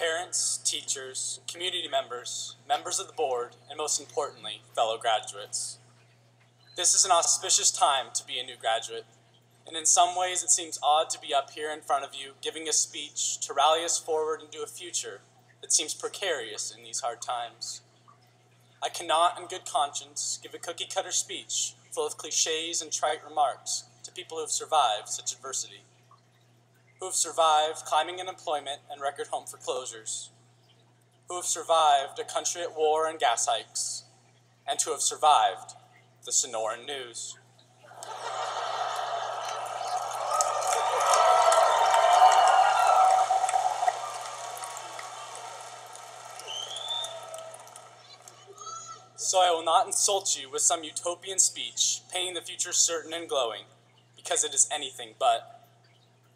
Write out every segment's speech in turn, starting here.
parents, teachers, community members, members of the board, and most importantly, fellow graduates. This is an auspicious time to be a new graduate, and in some ways it seems odd to be up here in front of you giving a speech to rally us forward into a future that seems precarious in these hard times. I cannot in good conscience give a cookie-cutter speech full of cliches and trite remarks to people who have survived such adversity, who have survived climbing unemployment and record home foreclosures, who have survived a country at war and gas hikes, and who have survived the Sonoran News. So I will not insult you with some utopian speech, painting the future certain and glowing, because it is anything but.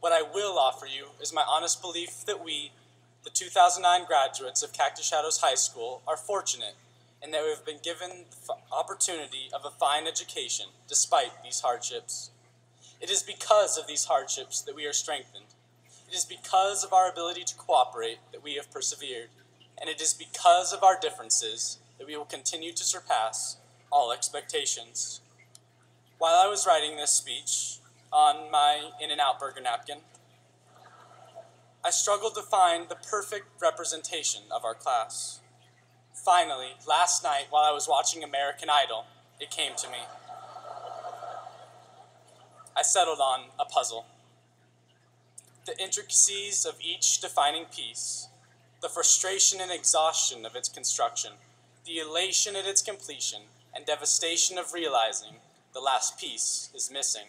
What I will offer you is my honest belief that we, the 2009 graduates of Cactus Shadows High School, are fortunate in that we have been given the opportunity of a fine education despite these hardships. It is because of these hardships that we are strengthened. It is because of our ability to cooperate that we have persevered, and it is because of our differences that we will continue to surpass all expectations. While I was writing this speech on my In-N-Out burger napkin, I struggled to find the perfect representation of our class. Finally, last night while I was watching American Idol, it came to me. I settled on a puzzle. The intricacies of each defining piece, the frustration and exhaustion of its construction, the elation at its completion, and devastation of realizing the last piece is missing.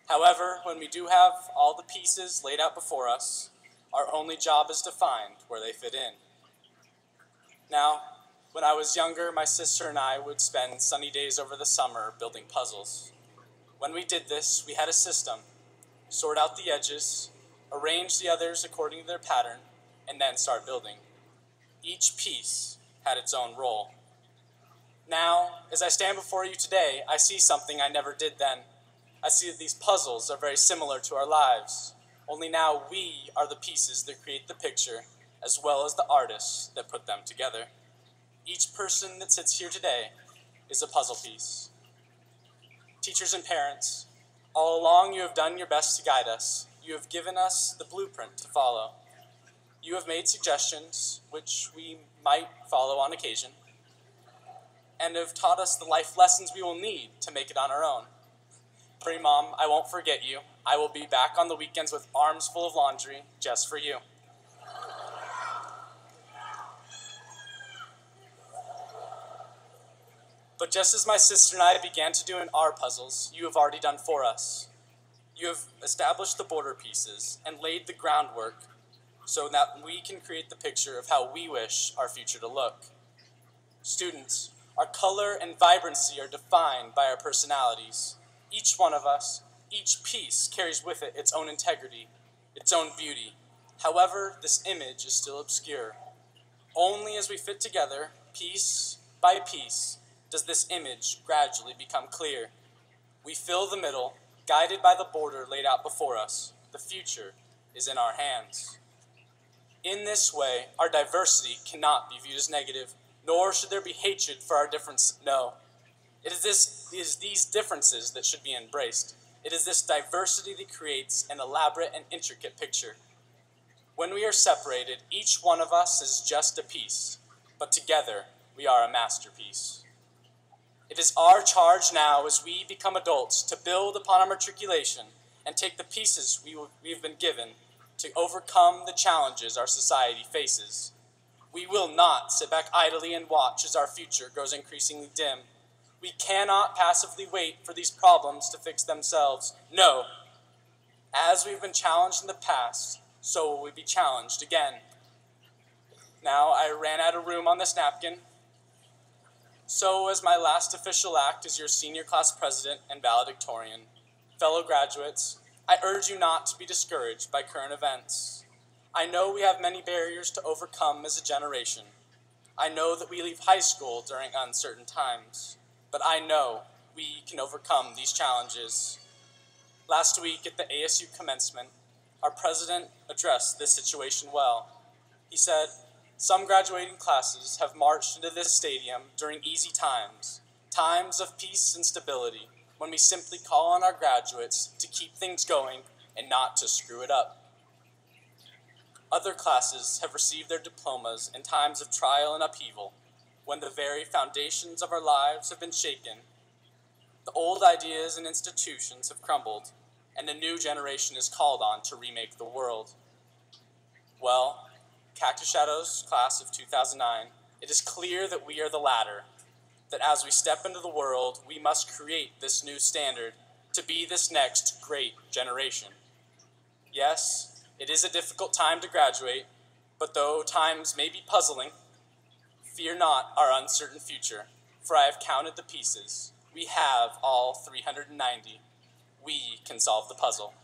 However, when we do have all the pieces laid out before us, our only job is to find where they fit in. Now, when I was younger, my sister and I would spend sunny days over the summer building puzzles. When we did this, we had a system: sort out the edges, arrange the others according to their pattern, and then start building. Each piece had its own role. Now, as I stand before you today, I see something I never did then. I see that these puzzles are very similar to our lives, only now we are the pieces that create the picture, as well as the artists that put them together. Each person that sits here today is a puzzle piece. Teachers and parents, all along you have done your best to guide us. You have given us the blueprint to follow. You have made suggestions, which we might follow on occasion, and have taught us the life lessons we will need to make it on our own. Pretty Mom, I won't forget you. I will be back on the weekends with arms full of laundry just for you. But just as my sister and I began to do in our puzzles, you have already done for us. You have established the border pieces and laid the groundwork so that we can create the picture of how we wish our future to look. Students, our color and vibrancy are defined by our personalities. Each one of us, each piece carries with it its own integrity, its own beauty. However, this image is still obscure. Only as we fit together, piece by piece, does this image gradually become clear. We fill the middle, guided by the border laid out before us. The future is in our hands. In this way, our diversity cannot be viewed as negative, nor should there be hatred for our difference. No. It is these differences that should be embraced. It is this diversity that creates an elaborate and intricate picture. When we are separated, each one of us is just a piece, but together we are a masterpiece. It is our charge now as we become adults to build upon our matriculation and take the pieces we've been given to overcome the challenges our society faces. We will not sit back idly and watch as our future grows increasingly dim. We cannot passively wait for these problems to fix themselves. No. As we've been challenged in the past, so will we be challenged again. Now, I ran out of room on this napkin. So, as my last official act as your senior class president and valedictorian, fellow graduates, I urge you not to be discouraged by current events. I know we have many barriers to overcome as a generation. I know that we leave high school during uncertain times, but I know we can overcome these challenges. Last week at the ASU commencement, our president addressed this situation well. He said, "Some graduating classes have marched into this stadium during easy times, times of peace and stability, when we simply call on our graduates to keep things going and not to screw it up. Other classes have received their diplomas in times of trial and upheaval, when the very foundations of our lives have been shaken. The old ideas and institutions have crumbled, and a new generation is called on to remake the world. Well, Cactus Shadow's class of 2009, it is clear that we are the latter, that as we step into the world, we must create this new standard to be this next great generation. Yes, it is a difficult time to graduate, but though times may be puzzling, fear not our uncertain future, for I have counted the pieces. We have all 390. We can solve the puzzle."